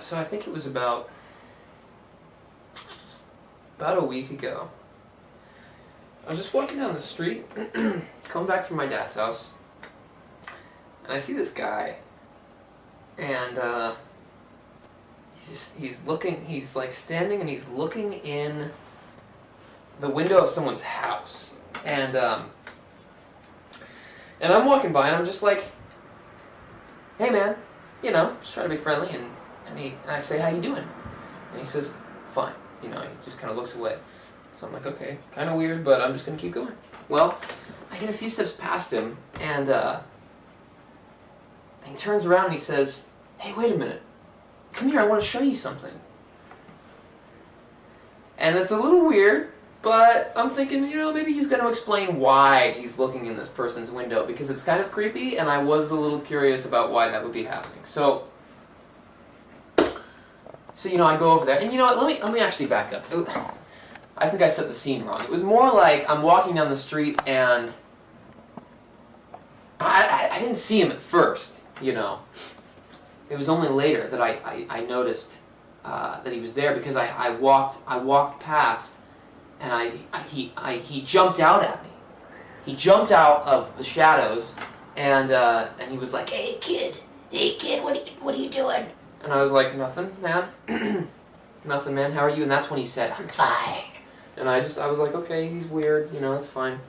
So I think it was about a week ago. I was just walking down the street, coming back from my dad's house, and I see this guy, and he's like standing and he's looking in the window of someone's house, and I'm walking by and I'm just like, hey man, just trying to be friendly, and I say, how you doing? And he says, fine. He just kind of looks away. So I'm like, okay, kind of weird, but I'm just going to keep going. Well, I get a few steps past him, and he turns around and he says, hey, wait a minute. Come here, I want to show you something. And it's a little weird, but I'm thinking, maybe he's going to explain why he's looking in this person's window, because it's kind of creepy, and I was a little curious about why that would be happening. So I go over there, and let me actually back up. I think I set the scene wrong. It was more like I'm walking down the street, and I didn't see him at first, It was only later that I noticed that he was there, because I walked past, and he jumped out at me. He jumped out of the shadows, and he was like, hey kid, what are you doing? And I was like, nothing, man. Nothing, man. How are you? And that's when he said, I'm fine. And I was like, okay, he's weird, it's fine.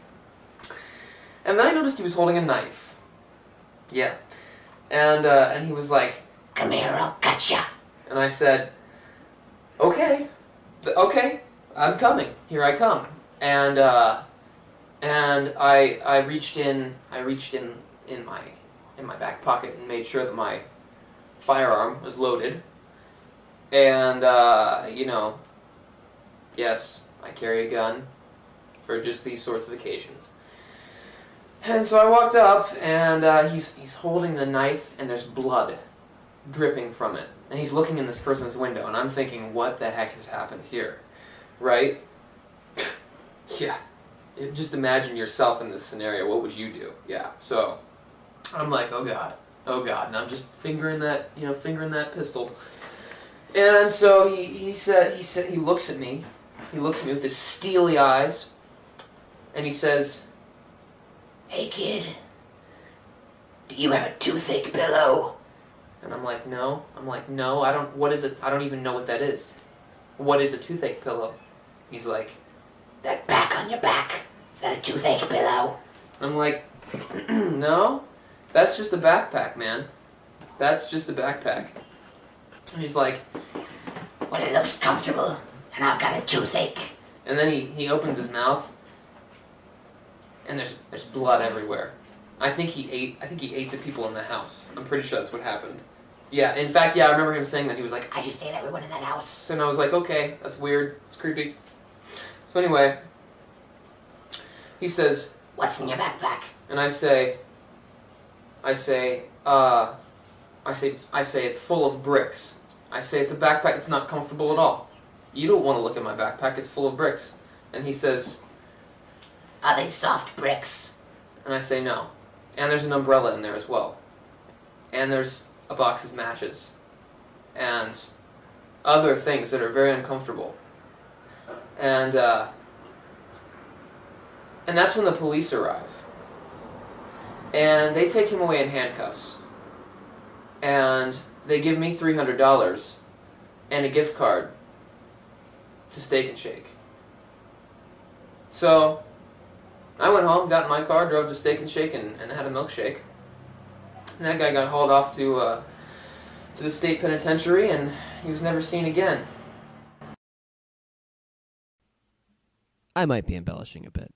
And then I noticed he was holding a knife. Yeah. And he was like, come here, I'll cut ya. And I said, okay, I'm coming. Here I come. And I reached in my back pocket and made sure that my firearm was loaded. And yes, I carry a gun for just these sorts of occasions. And so I walked up, and he's holding the knife, and there's blood dripping from it. And he's looking in this person's window, and I'm thinking, what the heck has happened here? Right? Yeah. Just imagine yourself in this scenario. What would you do? Yeah. So I'm like, oh God. And I'm just fingering that pistol. And so he looks at me. He looks at me with his steely eyes, and he says, hey kid, do you have a toothache pillow? And I'm like, no, I don't, what is it? I don't even know what that is. What is a toothache pillow? He's like, that back on your back, is that a toothache pillow? I'm like, no, that's just a backpack, man. That's just a backpack. And he's like, well, it looks comfortable, and I've got a toothache. And then he opens his mouth, and there's blood everywhere. I think he ate the people in the house. I'm pretty sure that's what happened. Yeah, in fact, I remember him saying that. He was like, I just ate everyone in that house. And I was like, okay, that's weird. It's creepy. So anyway, he says, what's in your backpack? And I say, it's full of bricks. I say, it's a backpack, it's not comfortable at all. You don't want to look at my backpack, it's full of bricks. And he says, are they soft bricks? And I say, no. And there's an umbrella in there as well. And there's a box of matches. And other things that are very uncomfortable. And that's when the police arrive. And they take him away in handcuffs. And they give me $300 and a gift card to Steak and Shake. So I went home, got in my car, drove to Steak and Shake, and had a milkshake. And that guy got hauled off to the state penitentiary, and he was never seen again. I might be embellishing a bit.